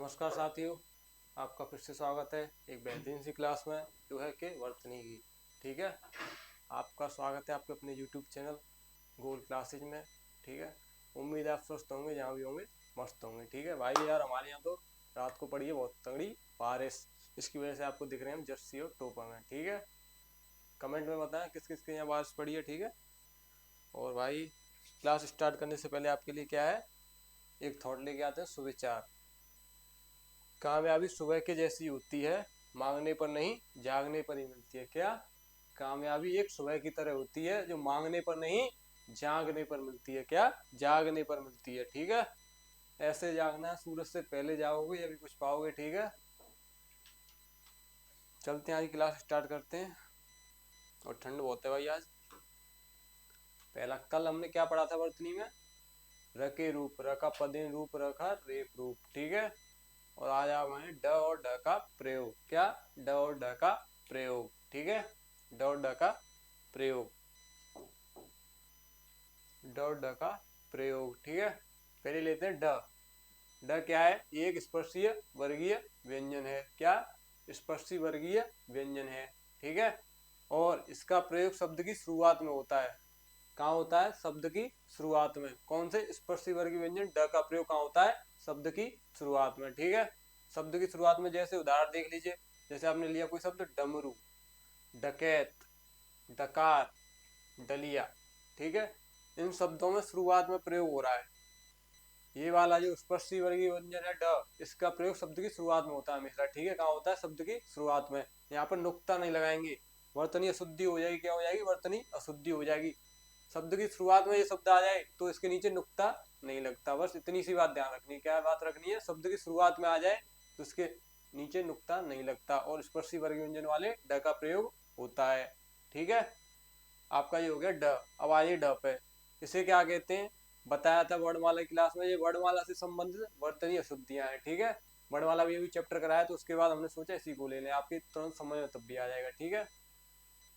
नमस्कार साथियों, आपका फिर से स्वागत है एक बेहतरीन सी क्लास में जो है कि वर्तनी की। ठीक है, आपका स्वागत है आपके अपने यूट्यूब चैनल गोल क्लासेज में। ठीक है, उम्मीद है आप स्वस्थ होंगे, जहाँ भी होंगे मस्त होंगे। ठीक है भाई, यार हमारे यहाँ तो रात को पड़ी है बहुत तगड़ी बारिश, इसकी वजह से आपको दिख रहे हैं हम जर्सी और टोपा में। ठीक है, कमेंट में बताएं किस किस के यहाँ बारिश पड़ी है। ठीक है, और भाई क्लास स्टार्ट करने से पहले आपके लिए क्या है, एक थॉट लेके आते हैं सुविचार। कामयाबी सुबह के जैसी होती है, मांगने पर नहीं जागने पर ही मिलती है। क्या? कामयाबी एक सुबह की तरह होती है जो मांगने पर नहीं जागने पर मिलती है। क्या? जागने पर मिलती है। ठीक है, ऐसे जागना है, सूरज से पहले जाओगे अभी कुछ पाओगे। ठीक है, चलते हैं आज क्लास स्टार्ट करते हैं। और ठंड बहुत है भाई आज। पहला कल हमने क्या पढ़ा था वर्तनी में? र के रूप, र का पदिन रूप, रखा रेप रूप। ठीक है, और आज आप हैं ड और ड का प्रयोग। क्या? ड और ड का प्रयोग। ठीक है, ड और ड का प्रयोग, ड और ड का प्रयोग। ठीक है, पहले लेते हैं ड। ड क्या है? एक स्पर्शीय वर्गीय व्यंजन है। क्या? स्पर्शी वर्गीय व्यंजन है। ठीक है, और इसका प्रयोग शब्द की शुरुआत में होता है। कहाँ होता है? शब्द की शुरुआत में। कौन से? स्पर्शी वर्गीय व्यंजन ड का प्रयोग कहाँ होता है? शब्द की शुरुआत में। ठीक है, शब्द की शुरुआत में जैसे उदाहरण देख लीजिए, जैसे आपने लिया कोई शब्द डमरू, डकैत, डकार, डलिया। ठीक है, इन शब्दों में शुरुआत में प्रयोग हो रहा है। ये वाला जो स्पर्शी वर्गीय व्यंजन है ड, इसका प्रयोग शब्द की शुरुआत में होता है हमेशा। ठीक है, कहाँ होता है? शब्द की शुरुआत में। यहाँ पर नुक्ता नहीं लगाएंगे, वर्तनी अशुद्धि हो जाएगी। क्या हो जाएगी? वर्तनी अशुद्धि हो जाएगी। शब्द की शुरुआत में ये शब्द आ जाए तो इसके नीचे नुक्ता नहीं लगता। बस इतनी सी बात ध्यान रखनी है। क्या बात रखनी है? शब्द की शुरुआत में आ जाए तो इसके नीचे नुक्ता नहीं लगता, और स्पर्शी वर्ग व्यंजन वाले ड का प्रयोग होता है। ठीक है, आपका ये हो गया ड। अब आइए ड पे। इसे क्या कहते हैं? बताया था वर्णमाला क्लास में, ये वर्णमाला से संबंधित वर्तनी अशुद्धियां हैं। ठीक है, वर्णमाला भी अभी चैप्टर कराया तो उसके बाद हमने सोचा इसी को ले लें, आपके तुरंत समझ में तब भी आ जाएगा। ठीक है,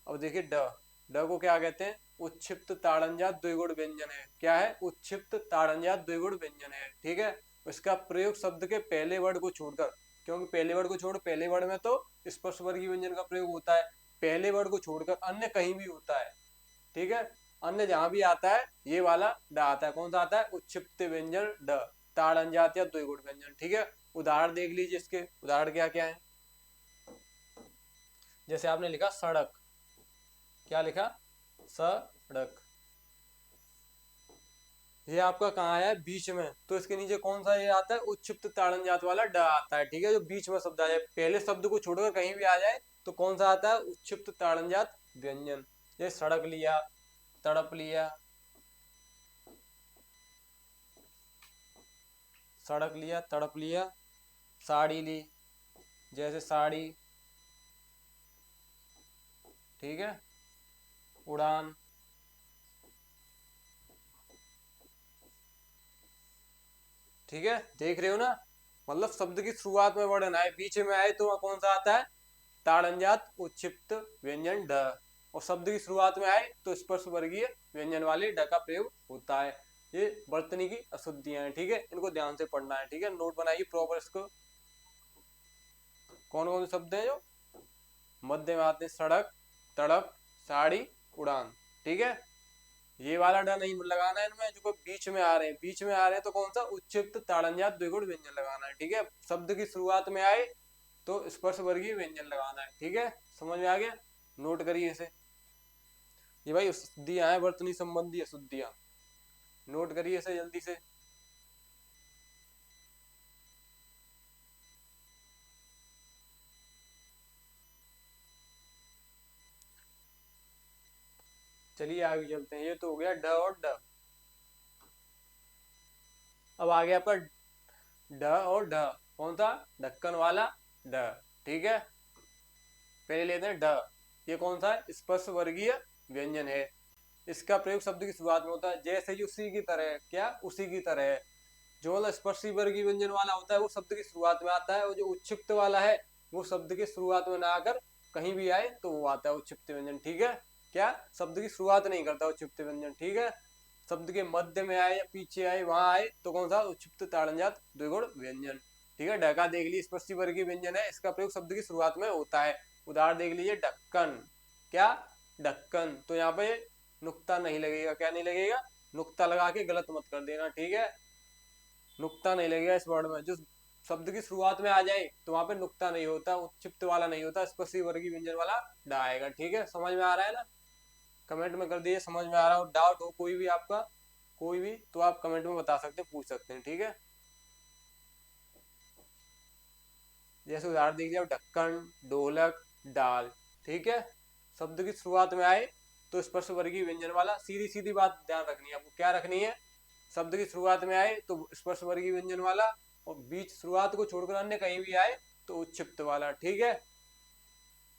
अब देखिए ड। ड को क्या कहते हैं? उच्छिप्त ताड़नजात द्विगुण व्यंजन है। क्या है? उच्छिप्त ताड़नजात द्विगुण व्यंजन है। ठीक है, इसका प्रयोग शब्द के पहले वर्ड को छोड़कर, क्योंकि पहले वर्ड को छोड़, पहले वर्ड में तो स्पर्श वर्गीय व्यंजन का प्रयोग होता है, पहले वर्ड को छोड़कर अन्य कहीं भी होता है। ठीक है, अन्य जहां भी आता है ये वाला ड आता है। कौन सा आता है? उच्छिप्त व्यंजन ड, ताड़नजात या द्विगुण व्यंजन। ठीक है, उदाहरण देख लीजिए, इसके उदाहरण क्या क्या है। जैसे आपने लिखा सड़क, क्या लिखा? सड़क। ये आपका कहाँ है? बीच में, तो इसके नीचे कौन सा ये आता है? उच्छिप्त ताड़नजात वाला ड आता है। ठीक है, जो बीच में शब्द आ जाए, पहले शब्द को छोड़कर कहीं भी आ जाए तो कौन सा आता है? उच्छिप्त ताड़नजात व्यंजन। ये सड़क लिया, तड़प लिया, सड़क लिया, तड़प लिया, साड़ी ली, जैसे साड़ी। ठीक है, उड़ान। ठीक है, देख रहे हो ना, मतलब शब्द की शुरुआत में वर्णन आए, बीच में आए तो वहां कौन सा आता है? ताड़नजात उच्छिप्त व्यंजन ड, और शब्द की शुरुआत में आए तो स्पर्श वर्गीय व्यंजन वाले ड का प्रयोग होता है। ये वर्तनी की अशुद्धियां हैं। ठीक है, इनको ध्यान से पढ़ना है। ठीक है, नोट बनाइए प्रॉपर इसको। कौन कौन से शब्द हैं जो मध्य में आते हैं? सड़क, तड़प, साड़ी, उड़ान। ठीक है, ये वाला ड नहीं लगाना है इनमें, जो बीच में आ रहे हैं, बीच में आ रहे हैं तो कौन सा? उच्छिप्त ताड़नजात द्विगुण व्यंजन लगाना है। ठीक है, शब्द की शुरुआत में आए तो स्पर्श वर्गीय व्यंजन लगाना है। ठीक है, समझ में आ गया? नोट करिए इसे। ये भाई अशुद्धियां हैं, वर्तनी संबंधी अशुद्धियां। नोट करिए इसे जल्दी से। चलिए आगे चलते हैं। ये तो हो गया ड और ड। अब आ गया आपका ड और ढ। कौन सा? ढक्कन वाला ड। ठीक है, पहले लेते हैं ड। ये कौन सा है? स्पर्श वर्गीय व्यंजन है। इसका प्रयोग शब्द की शुरुआत में होता है, जैसे ही उसी की तरह। क्या? उसी की तरह। जो वाला स्पर्शी वर्गीय व्यंजन वाला होता है वो शब्द की शुरुआत में आता है, और जो उच्छिप्त वाला है वो शब्द की शुरुआत में ना आकर कहीं भी आए तो वो आता है उच्छिप्त व्यंजन। ठीक है, क्या? शब्द की शुरुआत नहीं करता उच्छिप्त व्यंजन। ठीक है, शब्द के मध्य में आए या पीछे आए, वहां आए तो कौन सा? उच्छिप्त ताड़नजात द्विगुण व्यंजन। ठीक है, ढका देख लीजिए स्पर्शी वर्गीय व्यंजन है, इसका प्रयोग शब्द की शुरुआत में होता है। उदाहरण देख लीजिए ढक्कन, क्या ढक्कन, तो यहाँ पे नुक्ता नहीं लगेगा, क्या नहीं लगेगा, नुक्ता लगा के गलत मत कर देना, ठीक है, नुक्ता नहीं लगेगा इस वर्ड में। जो शब्द की शुरुआत में आ जाए तो वहां पे नुक्ता नहीं होता, उत्क्षिप्त वाला नहीं होता, स्पर्शी वर्गीय व्यंजन वाला डा आएगा, ठीक है, समझ में आ रहा है ना? कमेंट में कर दीजिए समझ में आ रहा हो, डाउट हो कोई भी आपका, कोई भी, तो आप कमेंट में बता सकते हैं, पूछ सकते हैं, ठीक है। जैसे उदाहरण दीजिए ढक्कन, ढोलक, डाल, ठीक है, शब्द की शुरुआत में आए तो स्पर्श वर्गीय व्यंजन वाला, सीधी सीधी बात ध्यान रखनी है आपको, क्या रखनी है, शब्द की शुरुआत में आए तो स्पर्श वर्गीय व्यंजन वाला, और बीच शुरुआत को छोड़कर अन्य कहीं भी आए तो उच्छिप्त वाला, ठीक है,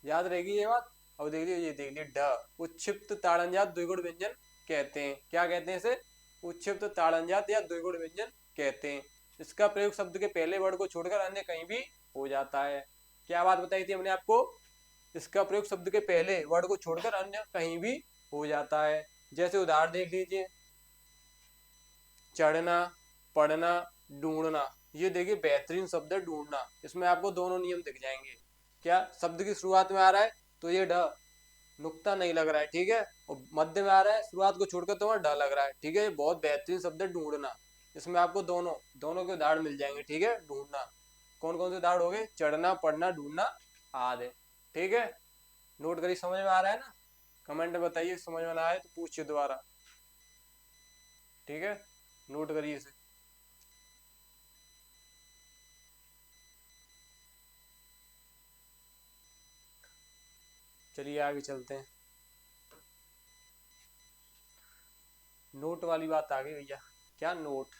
याद रहेगी ये बात। अब देख लीजिए, ये देख लीजिए ढ, उच्छिप्त ताड़नजात द्विगुण व्यंजन कहते हैं, क्या कहते हैं इसे, उच्छिप्त ताड़नजात या द्विगुण व्यंजन कहते हैं। इसका प्रयोग शब्द के पहले वर्ड को छोड़कर अन्य कहीं भी हो जाता है। क्या बात बताई थी हमने आपको, इसका प्रयोग शब्द के पहले वर्ड को छोड़कर अन्य कहीं भी हो जाता है। जैसे उदाहरण देख लीजिए, चढ़ना, पढ़ना, ढूंढना, ये देखिए बेहतरीन शब्द है ढूंढना, इसमें आपको दोनों नियम दिख जाएंगे। क्या शब्द की शुरुआत में आ रहा है तो ये ढ, नुक्ता नहीं लग रहा है, ठीक है, और मध्य में आ रहा है शुरुआत को छोड़कर तो वहां ढ लग रहा है, ठीक है, ये बहुत बेहतरीन शब्द है ढूंढना। इसमें आपको दोनों दोनों के उदाहरण मिल जाएंगे, ठीक है, ढूंढना, कौन कौन से उदाहरण हो गए, चढ़ना, पढ़ना, ढूंढना आदि, ठीक है, नोट करिए, समझ में आ रहा है ना? कमेंट में बताइए समझ में ना आए तो पूछिए दोबारा, ठीक है, नोट करिए इसे। चलिए आगे चलते हैं, नोट वाली बात आ गई भैया। क्या नोट,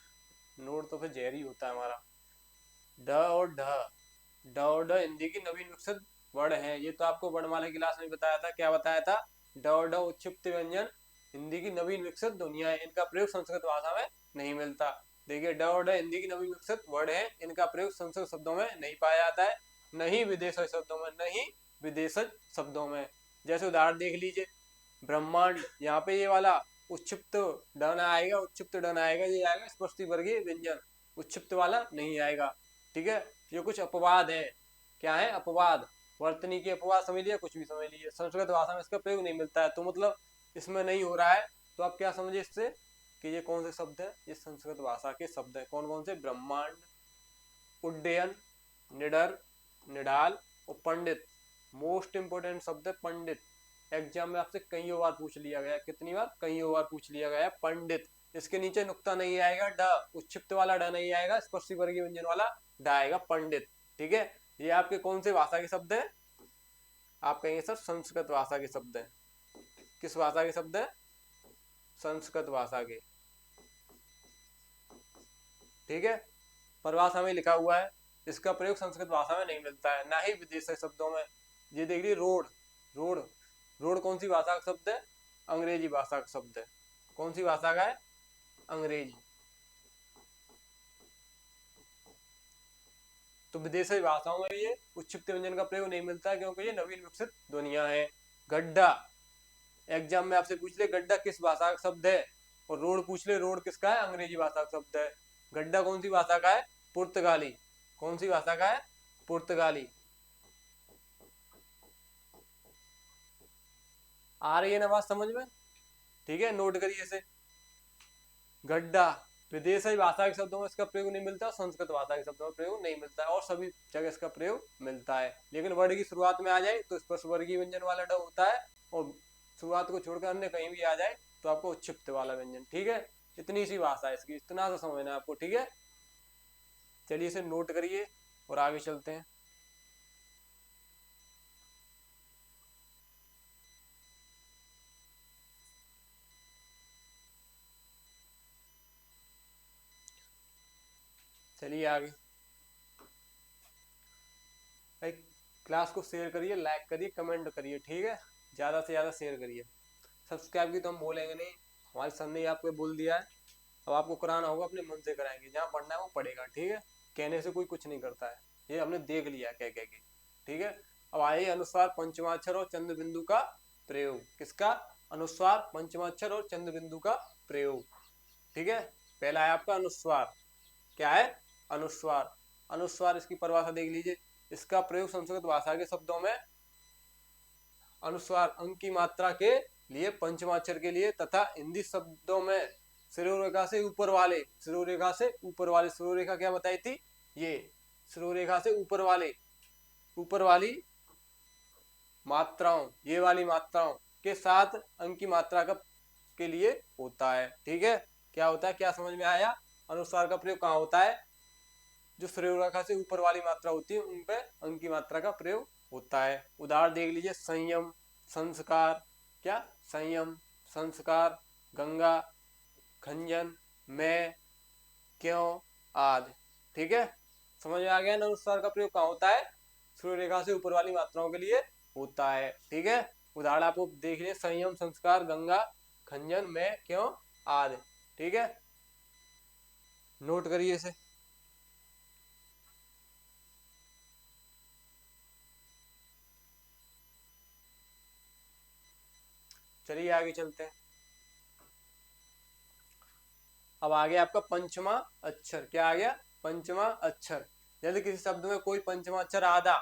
नोट तो फिर जहरी होता है हमारा। ड और ढ, ड और ढ हिंदी की नवीन विकसित वर्ड है, ये तो आपको वर्णमाला क्लास में बताया था, क्या बताया था, ड और ढ उच्छिप्त व्यंजन हिंदी की नवीन विकसित ध्वनिया है, इनका प्रयोग संस्कृत भाषा में नहीं मिलता। देखिए ड और ढ हिंदी की नवीन विकसित वर्ड है, इनका प्रयोग संस्कृत शब्दों में नहीं पाया जाता है, नहीं विदेशी शब्दों में, नहीं विदेशज शब्दों में। जैसे उदाहरण देख लीजिए, ब्रह्मांड, यहाँ पे ये वाला उच्छिप्त डन आएगा, उच्छिप्त डन आएगा, ये आएगा स्पष्टी वर्गीय व्यंजन, उच्छिप्त वाला नहीं आएगा, ठीक है। ये कुछ अपवाद है, क्या है, अपवाद, वर्तनी के अपवाद समझ लिया, कुछ भी समझ लीजिए, संस्कृत भाषा में इसका प्रयोग नहीं मिलता है, तो मतलब इसमें नहीं हो रहा है, तो आप क्या समझे इससे कि ये कौन से शब्द है, ये संस्कृत भाषा के शब्द है, कौन कौन से, ब्रह्मांड, उड्डयन, निडर, निडाल और पंडित। मोस्ट इंपोर्टेंट शब्द है पंडित, एग्जाम में आपसे कई बार पूछ लिया गया, कितनी बार, कई बार पूछ लिया गया पंडित। इसके नीचे नुक्ता नहीं आएगा, ड, उच्छिप्त वाला ड नहीं आएगा, स्पर्शी वर्गीय व्यंजन वाला ड आएगा, पंडित, ठीक है। ये आपके कौन से भाषा के शब्द है, आप कहेंगे सर संस्कृत भाषा के शब्द है, किस भाषा के शब्द है, संस्कृत भाषा के, ठीक है, परिभाषा में लिखा हुआ है, इसका प्रयोग संस्कृत भाषा में नहीं मिलता है, ना ही विदेशी शब्दों में। ये देख लीजिए रोड, रोड, रोड कौन सी भाषा का शब्द है, अंग्रेजी भाषा का शब्द है, कौन सी भाषा का है, अंग्रेजी, तो विदेशी भाषाओं में ये उच्छिप्त व्यंजन का प्रयोग नहीं मिलता है, क्योंकि ये नवीन विकसित ध्वनियां है। गड्ढा, एग्जाम में आपसे पूछ ले गड्ढा किस भाषा का शब्द है, और रोड पूछ ले रोड किसका है, अंग्रेजी भाषा का शब्द है। गड्ढा कौन सी भाषा का है, पुर्तगाली, कौन सी भाषा का है, पुर्तगाली। आ रही है ना बात समझ में, ठीक है, नोट करिए इसे। गड्ढा विदेशी भाषा के शब्दों में इसका प्रयोग नहीं मिलता, संस्कृत भाषा के शब्दों में प्रयोग नहीं मिलता है, और सभी जगह इसका प्रयोग मिलता है, लेकिन वर्ड की शुरुआत में आ जाए तो स्पर्श वर्गीय व्यंजन वाला ड होता है, और शुरुआत को छोड़कर अन्य कहीं भी आ जाए तो आपको उच्छिप्त वाला व्यंजन, ठीक है। इतनी सी भाषा है इसकी, इतना सा समझना है आपको, ठीक है। चलिए इसे नोट करिए और आगे चलते हैं। चलिए आगे, भाई क्लास को शेयर करिए, लाइक करिए, कमेंट करिए, ठीक है, ज़्यादा से ज़्यादा शेयर करिए। सब्सक्राइब की तो हम बोलेंगे नहीं, हमारे सर ने आपको बोल दिया है, अब आपको कराना होगा अपने मन से कराएंगे, जहाँ पढ़ना है वो पढ़ेगा, ठीक है, कहने से कोई कुछ नहीं करता है, ये हमने देख लिया कह कह के, ठीक है। अब आइए अनुस्वार, पंचमाक्षर और चंद्र बिंदु का प्रयोग, किसका, अनुस्वार, पंचमाक्षर और चंद्र बिंदु का प्रयोग, ठीक है। पहला है आपका अनुस्वार, क्या है, अनुस्वार, अनुस्वार, इसकी परिभाषा देख लीजिए। इसका प्रयोग संस्कृत भाषा के शब्दों में अनुस्वार अंक की मात्रा के लिए, पंचमाक्षर के लिए, तथा हिंदी शब्दों में शिरोरेखा से ऊपर वाले, शिरोरेखा से ऊपर वाले, शिरोरेखा क्या बताई थी, ये शिरोरेखा से ऊपर वाले, ऊपर वाली मात्राओं, ये वाली मात्राओं के साथ अंक की मात्रा का के लिए होता है। ठीक है, क्या होता है, क्या समझ में आया? अनुस्वार का प्रयोग कहाँ होता है? जो शिरोरेखा से ऊपर वाली मात्रा होती है उन पे अंक की मात्रा का प्रयोग होता है। उदाहरण देख लीजिए, संयम, संस्कार, क्या, संयम, संस्कार, गंगा, खंजन, मैं, क्यों, आदि। ठीक है, समझ में आ गया ना? अनुस्वार का प्रयोग कहाँ होता है? शिरोरेखा से ऊपर वाली मात्राओं के लिए होता है। ठीक है, उदाहरण आपको देख लीजिए, संयम, संस्कार, गंगा, खंजन, मैं, क्यों, आदि। ठीक है, नोट करिए इसे। चलिए आगे चलते हैं। अब आ गया आपका पंचमा अक्षर। क्या आ गया? पंचमा अक्षर। यदि किसी शब्द में कोई पंचमा अक्षर आधा,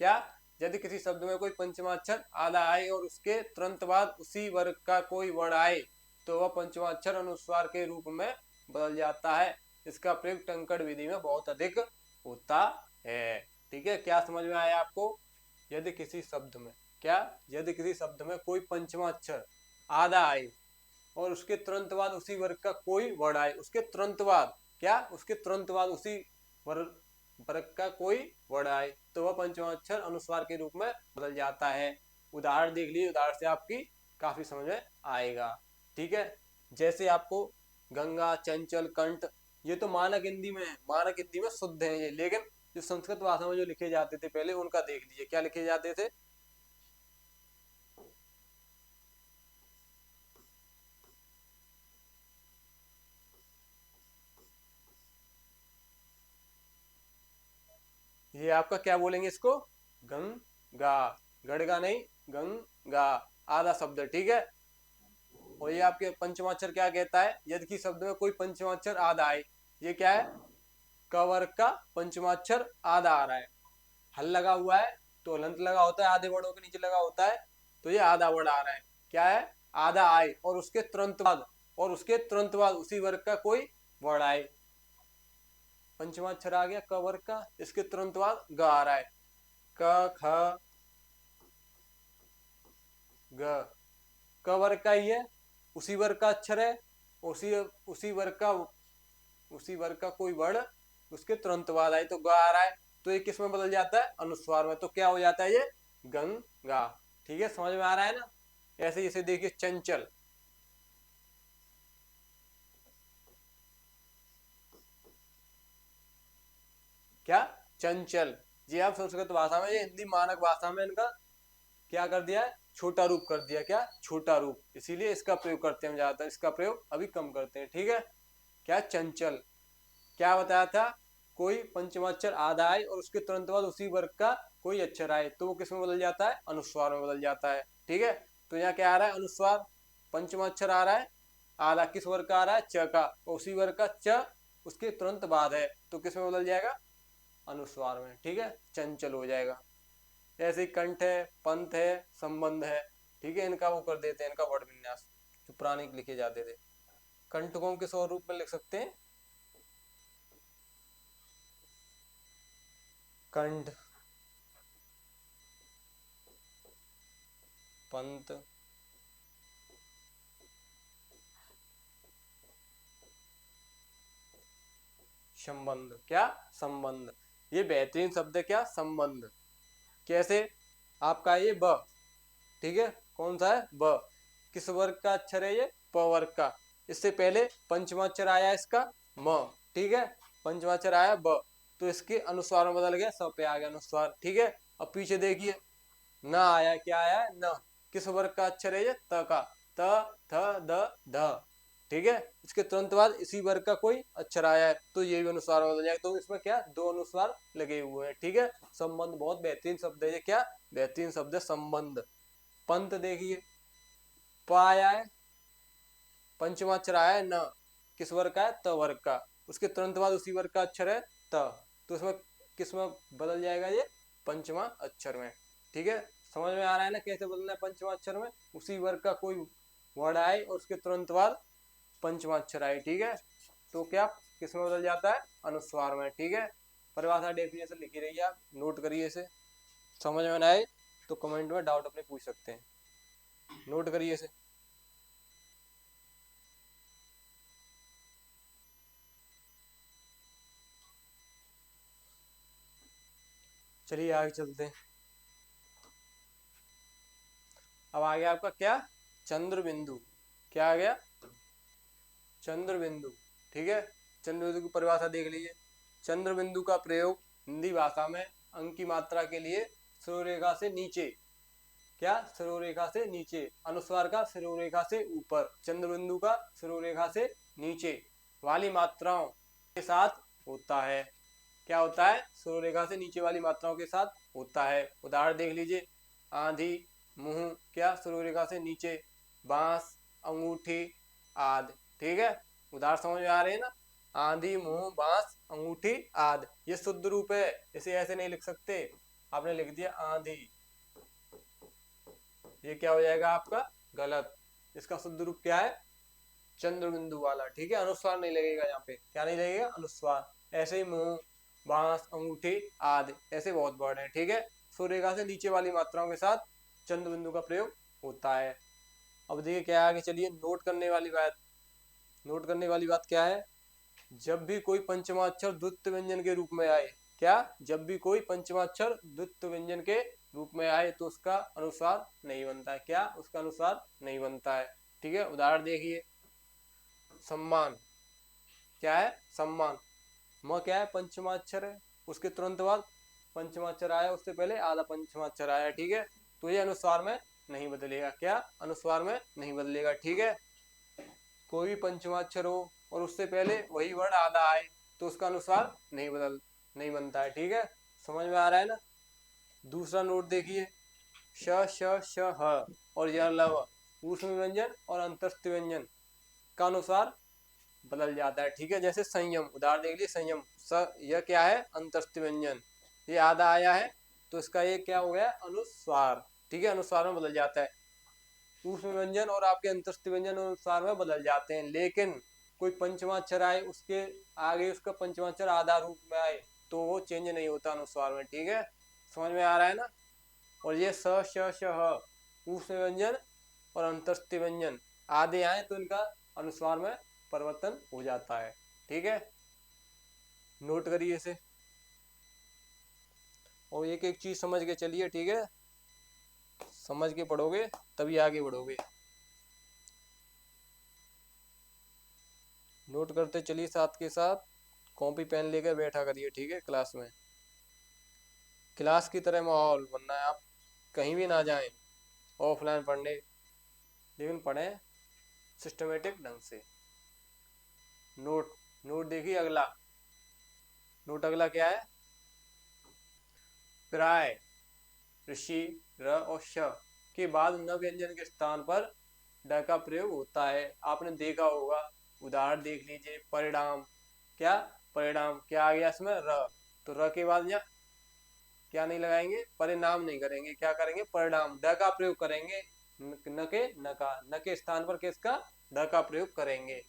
क्या, यदि किसी शब्द में कोई पंचमा अक्षर आधा आए और उसके तुरंत बाद उसी वर्ग का कोई वर्ण आए तो वह पंचमा अक्षर अनुस्वार के रूप में बदल जाता है। इसका प्रयोग टंकण विधि में बहुत अधिक होता है। ठीक है, क्या समझ में आया आपको? यदि किसी शब्द में, क्या, यदि किसी शब्द में कोई पंचमा अक्षर आधा आए और उसके तुरंत बाद उसी वर्ग का कोई वर्ण आए, उसके तुरंत बाद, क्या, उसके तुरंत बाद उसी वर्ग का कोई वर्ण आए तो वह पंचमाक्षर अनुस्वार के रूप में बदल जाता है। उदाहरण देख लीजिए, उदाहरण से आपकी काफी समझ में आएगा। ठीक है, जैसे आपको गंगा, चंचल, कंठ, ये तो मानक हिंदी में है, मानक हिंदी में शुद्ध है ये, लेकिन जो संस्कृत भाषा में जो लिखे जाते थे पहले, उनका देख लीजिए क्या लिखे जाते थे। ये आपका क्या बोलेंगे इसको? गंगा, गड़गा नहीं, गंगा, आधा शब्द। ठीक है, और ये आपके पंचमाक्षर क्या कहता है? यदि किसी शब्द में कोई पंचमाक्षर आधा आए, ये क्या है? क वर्ग का पंचमाक्षर आधा आ रहा है, हल लगा हुआ है तो हलंत लगा होता है, आधे वर्णों के नीचे लगा होता है, तो ये आधा वर्ण आ रहा है। क्या है? आधा आए और उसके तुरंत बाद, और उसके तुरंत बाद उसी वर्ग का कोई वर्ण आए। पंचमाक्षर आ गया क वर्ग का, इसके तुरंत बाद ग आ रहा है, क, ख, ग, क वर्ग का ही है, उसी वर्ग का अक्षर है, उसी उसी वर्ग का, उसी वर्ग का कोई वर्ण उसके तुरंत बाद आए तो ग आ रहा है, तो ये किस में बदल जाता है? अनुस्वार में। तो क्या हो जाता है? ये गंगा। ठीक है, समझ में आ रहा है ना? ऐसे इसे देखिए, चंचल, क्या, चंचल, जी आप संस्कृत भाषा में, ये हिंदी मानक भाषा में इनका क्या कर दिया है? छोटा रूप कर दिया। क्या? छोटा रूप, इसीलिए इसका प्रयोग करते हैं हम ज्यादातर, इसका प्रयोग अभी कम करते हैं। ठीक है, क्या, चंचल। क्या बताया था? कोई पंचमाक्षर आधा आए और उसके तुरंत बाद उसी वर्ग का कोई अक्षर आए तो वो किस में बदल जाता है? अनुस्वार में बदल जाता है। ठीक है, तो यहाँ क्या आ रहा है? अनुस्वार, पंचमाक्षर आ रहा है आधा, किस वर्ग का आ रहा है? च का, और उसी वर्ग का च उसके तुरंत बाद है तो किस में बदल जाएगा? अनुस्वार में। ठीक है, चंचल हो जाएगा। ऐसे ही कंठ है, पंथ है, संबंध है। ठीक है, इनका वो कर देते हैं, इनका वर्ड विन्यास जो पुराने लिखे जाते थे। कंठ को हम किस और रूप में लिख सकते हैं? कंठ, पंत, संबंध। क्या? संबंध। ये बेहतरीन शब्द है। क्या? संबंध। कैसे? आपका ये ब, ठीक है, कौन सा है? ब, किस वर्ग का अक्षर है? ये प वर्ग का। इससे पहले पंचमाक्षर आया इसका म। ठीक है, पंचमाक्षर आया ब, तो इसके अनुस्वार में बदल गया, स पे आ गया अनुस्वार। ठीक है, अब पीछे देखिए, न आया, क्या आया? न, किस वर्ग का अक्षर है? ये त का, त, थ, द, ध। ठीक है, इसके तुरंत बाद इसी वर्ग का कोई अक्षर आया है तो ये भी अनुस्वार बदल जाएगा। तो इसमें क्या, दो अनुस्वार लगे हुए हैं। ठीक है, संबंध बहुत बेहतरीन शब्द है ये। क्या बेहतरीन शब्द है? संबंध। पंत देखिए, प आया है, पंचमाक्षर आया है न, किस वर्ग का है? त वर्ग का, उसके तुरंत बाद उसी वर्ग का अक्षर है त, तो इसमें किस में बदल जाएगा, ये पंचमा अक्षर में। ठीक है, समझ में आ रहा है ना कैसे बदलना है पंचमा अक्षर में। उसी वर्ग का कोई वर्ड आए और उसके तुरंत बाद पंचमा अक्षर आए, ठीक है, तो क्या किस में बदल जाता है, अनुस्वार में। ठीक है, परिभाषा डेफिनेशन लिखी रही है, आप नोट करिए इसे। समझ में ना आए तो कमेंट में डाउट अपने पूछ सकते हैं, नोट करिए इसे। चलिए आगे चलते हैं। अब आ गया आपका क्या, चंद्र बिंदु। क्या आ गया, चंद्र बिंदु। ठीक है, चंद्र बिंदु की परिभाषा देख लीजिए। चंद्र बिंदु का प्रयोग हिंदी भाषा में अंक की मात्रा के लिए शिरोरेखा से नीचे, क्या शिरोरेखा से नीचे, अनुस्वार का शिरोरेखा से ऊपर, चंद्र बिंदु का शिरोरेखा से नीचे वाली मात्राओं के साथ होता है। क्या होता है, शिरोरेखा से नीचे वाली मात्राओं के साथ होता है। उदाहरण देख लीजिए, आंधी, मुंह, क्या शिरोरेखा से नीचे, बांस, अंगूठी, आदि। ठीक है, उदाहरण समझ में आ रहे हैं ना, आंधी, मुंह, बांस, अंगूठी, आदि, ये शुद्ध रूप है, इसे ऐसे नहीं लिख सकते। आपने लिख दिया आंधी, ये क्या हो जाएगा आपका, गलत। इसका शुद्ध रूप क्या है, चंद्र बिंदु वाला। ठीक है, अनुस्वार नहीं लगेगा यहाँ पे, क्या नहीं लगेगा, अनुस्वार। ऐसे ही मुंह, बांस, अंगूठी, आदि, ऐसे बहुत वर्ड है। ठीक है, सूर्यरेखा से नीचे वाली मात्राओं के साथ चंद्र बिंदु का प्रयोग होता है। अब देखिए क्या आगे, चलिए नोट करने वाली बात। नोट करने वाली बात क्या है, जब भी कोई पंचमाक्षर द्वितीय व्यंजन के रूप में आए, क्या, जब भी कोई पंचमाक्षर द्वितीय व्यंजन के रूप में आए तो उसका अनुस्वार नहीं बनता है। क्या, उसका अनुस्वार नहीं बनता है। ठीक है, उदाहरण देखिए, सम्मान, क्या है, सम्मान, म क्या है, पंचमाक्षर है, उसके तुरंत बाद पंचमाक्षर आया, उससे पहले आधा पंचमाक्षर आया। ठीक है, तो ये अनुस्वार में नहीं बदलेगा। क्या, अनुस्वार में नहीं बदलेगा। ठीक है, कोई भी पंचमाक्षर हो और उससे पहले वही वर्ड आधा आए तो उसका अनुस्वार नहीं बनता है। ठीक है, समझ में आ रहा है ना। दूसरा नोट देखिए, श श श ह और यह लव, ऊष्म व्यंजन और अंतस्थ व्यंजन का अनुस्वार बदल जाता है। ठीक है, जैसे संयम, उदाहरण देख लीजिए, संयम, स, यह क्या है, अंतस्थ व्यंजन, ये आधा आया है तो इसका ये क्या हो गया, अनुस्वार। ठीक है, अनुस्वार में बदल जाता है। ऊष्म व्यंजन और आपके अंतस्थ व्यंजन अनुस्वार में बदल जाते हैं, लेकिन कोई पंचमाक्षर आए उसके आगे उसका पंचमाक्षर आधा रूप में आए तो वो चेंज नहीं होता अनुस्वार में। ठीक है, समझ में आ रहा है ना। और ये स श श ह, ऊष्म व्यंजन और अंतस्थ व्यंजन आधे आए तो इनका अनुस्वार में परिवर्तन हो जाता है। ठीक है, नोट करिए इसे और एक एक चीज समझ के चलिए। ठीक है, समझ के पढ़ोगे तभी आगे बढ़ोगे। नोट करते चलिए, साथ के साथ कॉपी पेन लेकर बैठा करिए। ठीक है, क्लास में क्लास की तरह माहौल बनना है, आप कहीं भी ना जाएं ऑफलाइन पढ़ने, लेकिन पढ़ें सिस्टमेटिक ढंग से। नोट, नोट देखिए अगला, नोट अगला क्या है, प्राय, ऋषि, र और श के बाद न व्यंजन के स्थान पर ड का प्रयोग होता है। आपने देखा होगा, उदाहरण देख लीजिए, परिणाम, क्या, परिणाम, क्या आ गया इसमें, र, तो र के बाद यहाँ क्या नहीं लगाएंगे, परिणाम नहीं करेंगे, क्या करेंगे, परिणाम, ड का प्रयोग करेंगे, न के स्थान पर किसका, ड का प्रयोग करेंगे।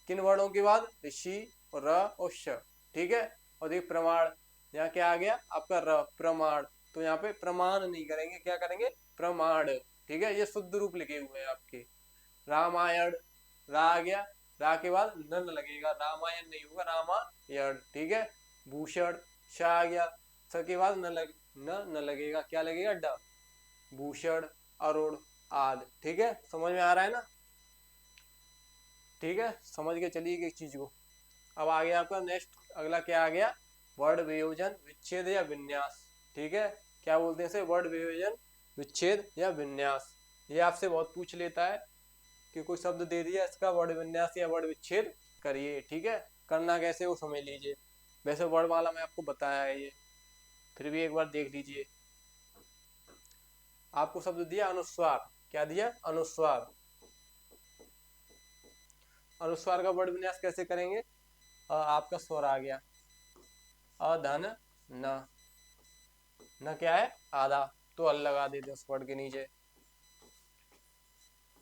किन वर्णों के बाद, ऋषि और र और श। ठीक है, और देखिए प्रमाण, यहाँ क्या आ गया आपका, र, प्रमाण, तो यहाँ पे प्रमाण नहीं करेंगे, क्या करेंगे, प्रमाण। ठीक है, ये शुद्ध रूप लिखे हुए हैं आपके। रामायण, रा आ गया, रा के बाद न लगेगा, रामायण नहीं होगा, रामायण। ठीक है, भूषण, श आ गया, स के बाद न लगेगा, क्या लगेगा, ड, भूषण, अरुण, आदि। ठीक है, समझ में आ रहा है ना। ठीक है, समझ के चलिए एक चीज को। अब आ गया आपका नेक्स्ट, अगला क्या आ गया, वर्ड वियोजन, विच्छेद या विन्यास। ठीक है, क्या बोलते हैं इसे, वर्ड वियोजन, विच्छेद या विन्यास। ये आपसे बहुत पूछ लेता है कि कोई शब्द दे दिया, इसका वर्ड विन्यास या वर्ड विच्छेद करिए। ठीक है, करना कैसे वो समझ लीजिए। वैसे वर्ड वाला मैं आपको बताया है ये, फिर भी एक बार देख लीजिए। आपको शब्द दिया अनुस्वार, क्या दिया, अनुस्वार। अनुस्वार का वर्ड विन्यास कैसे करेंगे, आपका स्वर आ गया, अधन न, न क्या है, आधा, तो अल लगा देते हैं उस वर्ड के नीचे।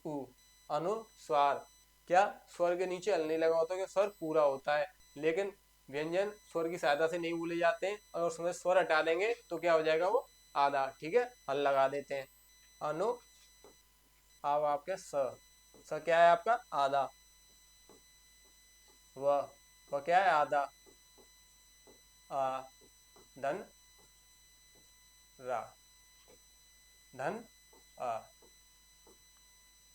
उ, अनुस्वार, क्या स्वर के नीचे अल नहीं लगा होता, कि स्वर पूरा होता है, लेकिन व्यंजन स्वर की सहायता से नहीं बोले जाते हैं, और उसमें स्वर हटा देंगे तो क्या हो जाएगा, वो आधा, ठीक है, हल लगा देते हैं। अनु, अब आपके स क्या है आपका, आधा, व क्या है, आधा, आ, धन, रा, धन, आ।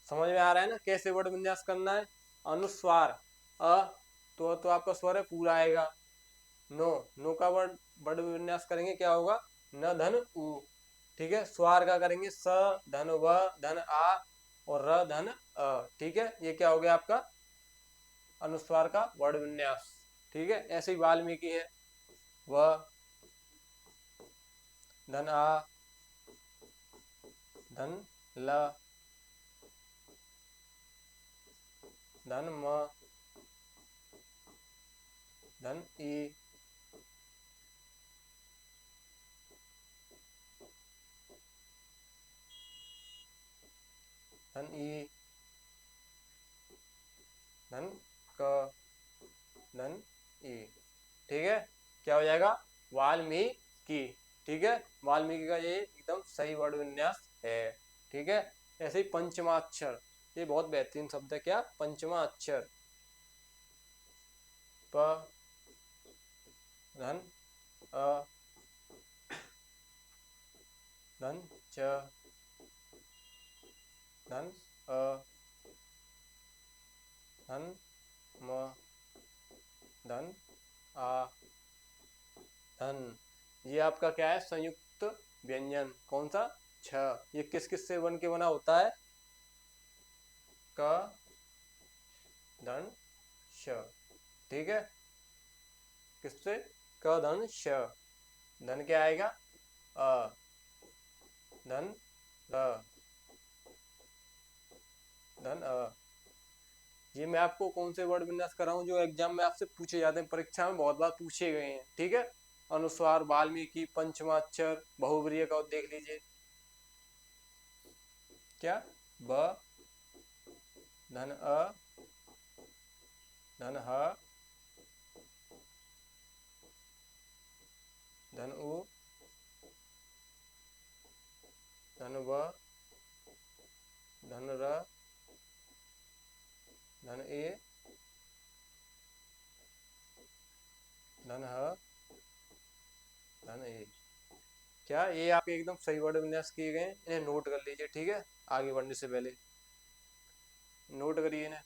समझ में आ रहा है ना कैसे वर्ड विन्यास करना है। अनुस्वार, अ, तो आपका स्वर है पूरा आएगा। नो, नो का वर्ड वर्ड विन्यास करेंगे, क्या होगा, न धन उ, ठीक है। स्वार का करेंगे स, धन व, धन आ, और र धन अ, ठीक है। ये क्या हो गया आपका अनुस्वार का वर्ड विन्यास, ठीक है। ऐसे ही वाल्मीकि है, व, धन आ, धन ल, धन म, धन ई, धन ई, धन क, धन ई, ठीक है। क्या हो जाएगा, वाल्मीकि, ठीक है। वाल्मीकि का ये एकदम सही वर्ड विन्यास है, ठीक है। ऐसे ही पंचमाक्षर, ये बहुत बेहतरीन शब्द है, क्या, पंचमाक्षर, प, धन अ, धन च, धन अ, धन म, धन आ, धन। ये आपका क्या है, संयुक्त व्यंजन, कौन सा, छ। ये किस किस से बन के बना होता है, क, धन श, ठीक है। किससे, क धन श, धन क्या आएगा, अ, धन र, धन अ। ये मैं आपको कौन से वर्ड विन्यास कर रहा हूँ, जो एग्जाम में आपसे पूछे जाते हैं, परीक्षा में बहुत बार पूछे गए हैं, ठीक है। अनुस्वार, वाल्मीकि, पंचमाक्षर, बहुब्रीहि का देख लीजिए, क्या, ब, धन अ, धन ह, धन उ, धन व, धन र, धन ए, धन ह, धन ए। क्या ये आपके एकदम सही वर्ड विन्यास किए गए हैं, इन्हें नोट कर लीजिए, ठीक है। आगे बढ़ने से पहले नोट करिए इन्हें।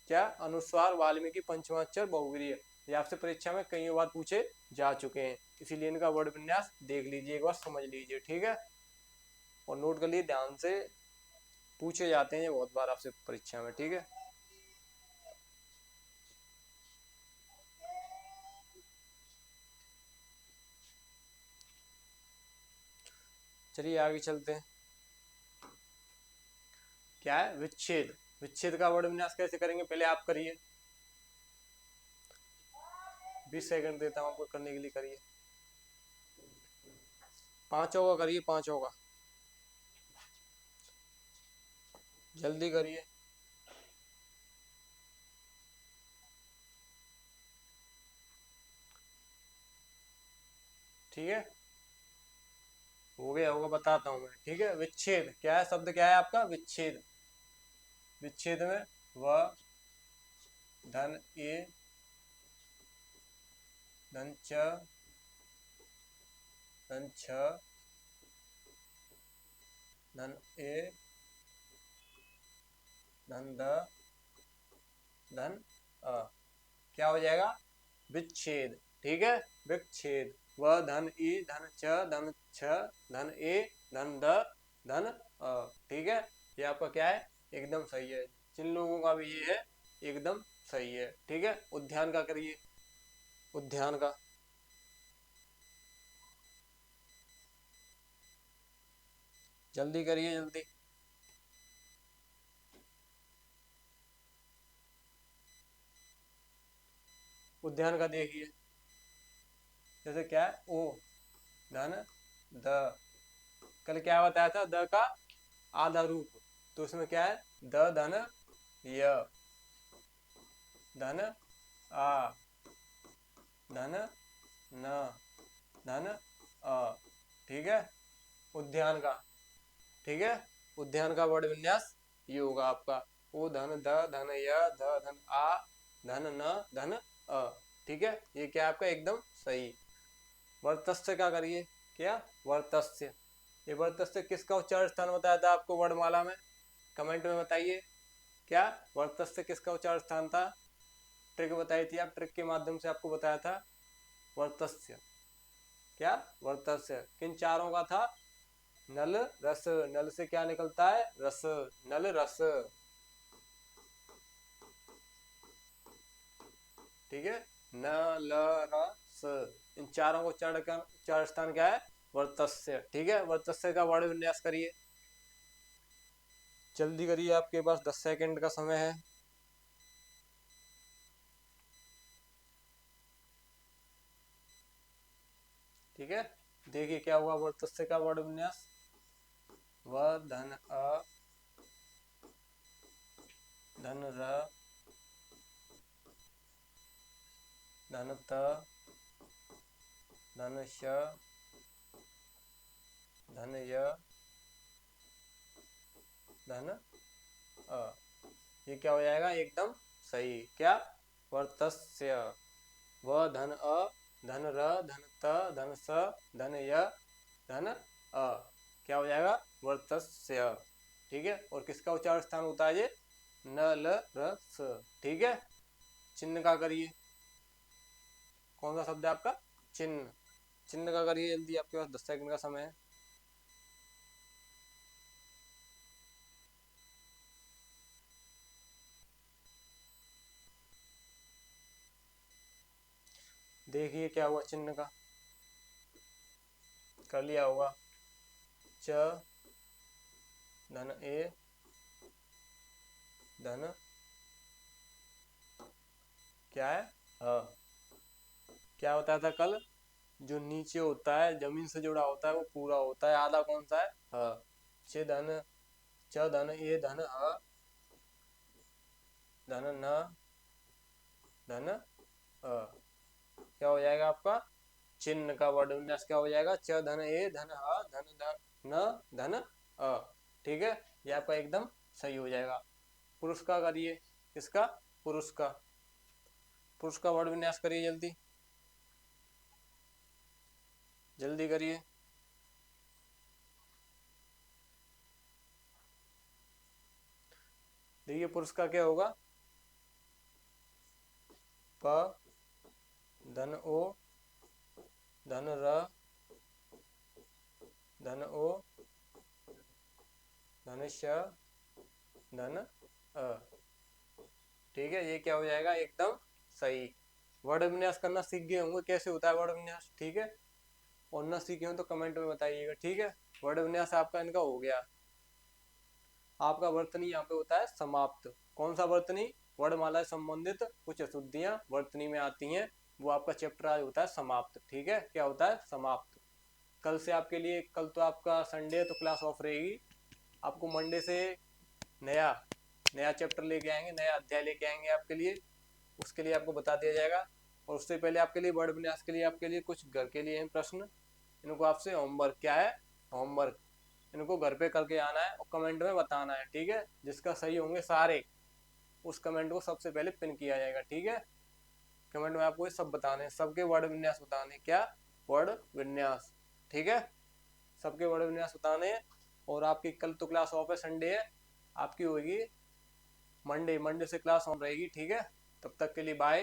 क्या, अनुस्वार, वाल्मीकि, पंचमाक्षर, बहुव्रीहि, ये आपसे परीक्षा में कई बार पूछे जा चुके हैं, इसीलिए इनका वर्ड विन्यास देख लीजिए, एक बार समझ लीजिए, ठीक है। और नोट कर लीजिए ध्यान से, पूछे जाते हैं ये बहुत बार आपसे परीक्षा में, ठीक है। चलिए आगे चलते हैं। क्या है, विच्छेद। विच्छेद का वर्ड विन्यास कैसे करेंगे, पहले आप करिए, 20 सेकंड देता हूँ आपको करने के लिए, करिए, पांचों का करिए, पांचों का, जल्दी करिए। ठीक है, हो गया होगा, बताता हूँ मैं, ठीक है। विच्छेद क्या है, शब्द क्या है आपका, विच्छेद। विच्छेद में व, धन ए, धन च, धन छ, धन ए, धन द, धन अ, क्या हो जाएगा, विच्छेद, ठीक है। विच्छेद, व, धन ई, धन च, धन छ, धन ए, धन द, धन अ, ठीक है। ये आपका क्या है, एकदम सही है। जिन लोगों का भी ये है एकदम सही है, ठीक है। उद्यान का करिए, उद्यान का, जल्दी करिए, जल्दी। उद्यान का देखिए, जैसे क्या है, ओ धन द। कल क्या बताया था, द का आधा रूप, तो उसमें क्या है, द धन य, धन आ, धन न, धन अ। ठीक है, उद्यान का, ठीक है, उद्यान का वर्ड विन्यास ये होगा आपका, ओ धन द धन य ध धन आ धन न धन अ। ठीक है, ये क्या आपका एकदम सही। वर्तस्य का करिए, क्या वर्तस्य, ये वर्तस्य किसका उच्चारण स्थान बताया था आपको वर्णमाला में, कमेंट में बताइए। क्या वर्तस्य किसका उच्चारण स्थान था, ट्रिक बताई थी, आप ट्रिक के माध्यम से आपको बताया था। वर्तस्य, क्या वर्तस्य किन चारों का था, नल रस, नल से क्या निकलता है, रस, नल रस। ठीक है, न ल र स, इन चारों को उच्चारण स्थान क्या है, वर्तस्य। ठीक है, वर्तस्य का वर्ण विन्यास करिए, जल्दी करिए, आपके पास 10 सेकंड का समय है। ठीक है, देखिए क्या हुआ वर्तस्य का वर्ण विन्यास, व धन अ धन र धन त धन श धन य धन अ। ये क्या हो जाएगा एकदम सही, क्या वर्तस्य, व धन अ धन र धन त धन स धन य धन अ, क्या हो जाएगा वर्तस्य। ठीक है, और किसका उच्चारण स्थान होता है ये, न ल र स। ठीक है, चिन्ह का करिए, कौन सा शब्द है आपका, चिन्ह, चिन्ह का करिए जल्दी, आपके पास 10 सेकंड का समय है। देखिए क्या हुआ चिन्ह का, कर लिया होगा, च धन ए धन क्या है, क्या बताया था कल, जो नीचे होता है जमीन से जुड़ा होता है वो पूरा होता है, आधा कौन सा है, छ धन च धन ए धन धन न धन क्या हो जाएगा आपका, चिन्ह का वर्ड विन्यास क्या हो जाएगा, च धन ए धन धन न धन अ। ठीक है, ये आपका एकदम सही हो जाएगा। पुरुष का करिए, किसका, पुरुष का, पुरुष का वर्ड विन्यास करिए जल्दी, जल्दी करिए। देखिए पुरुष का क्या होगा, प धन ओ धन र धन ओ धन श धन अ। ठीक है, ये क्या हो जाएगा एकदम सही। वर्ड विन्यास करना सीख गए होंगे कैसे होता है वर्ड विन्यास, ठीक है, और ना सीखे हो तो कमेंट में बताइएगा। ठीक है, वर्ड विन्यास आपका इनका हो गया। आपका वर्तनी यहाँ पे होता है समाप्त, कौन सा वर्तनी, वर्णमाला से संबंधित कुछ अशुद्धियां वर्तनी में आती हैं, वो आपका चैप्टर आज होता है समाप्त। ठीक है, क्या होता है समाप्त। कल से आपके लिए, कल तो आपका संडे तो क्लास ऑफ रहेगी, आपको मंडे से नया नया चैप्टर लेके आएंगे, नया अध्याय लेके आएंगे आपके लिए, उसके लिए आपको बता दिया जाएगा। और उससे पहले आपके लिए वर्ड विन्यास के लिए आपके लिए कुछ घर के लिए हैं प्रश्न, इनको आपसे होमवर्क, क्या है होमवर्क, इनको घर पे करके आना है और कमेंट में बताना है। ठीक है, जिसका सही होंगे सारे, उस कमेंट को सबसे पहले पिन किया जाएगा। ठीक है, कमेंट में आपको ये सब बताने हैं, सबके वर्ड विन्यास बताने, क्या वर्ड विन्यास। ठीक है, सबके वर्ड विन्यास बताने हैं। और आपकी कल तो क्लास ऑफ है, संडे है, आपकी होगी मंडे, मंडे से क्लास ऑन रहेगी। ठीक है, तब तक के लिए बाय।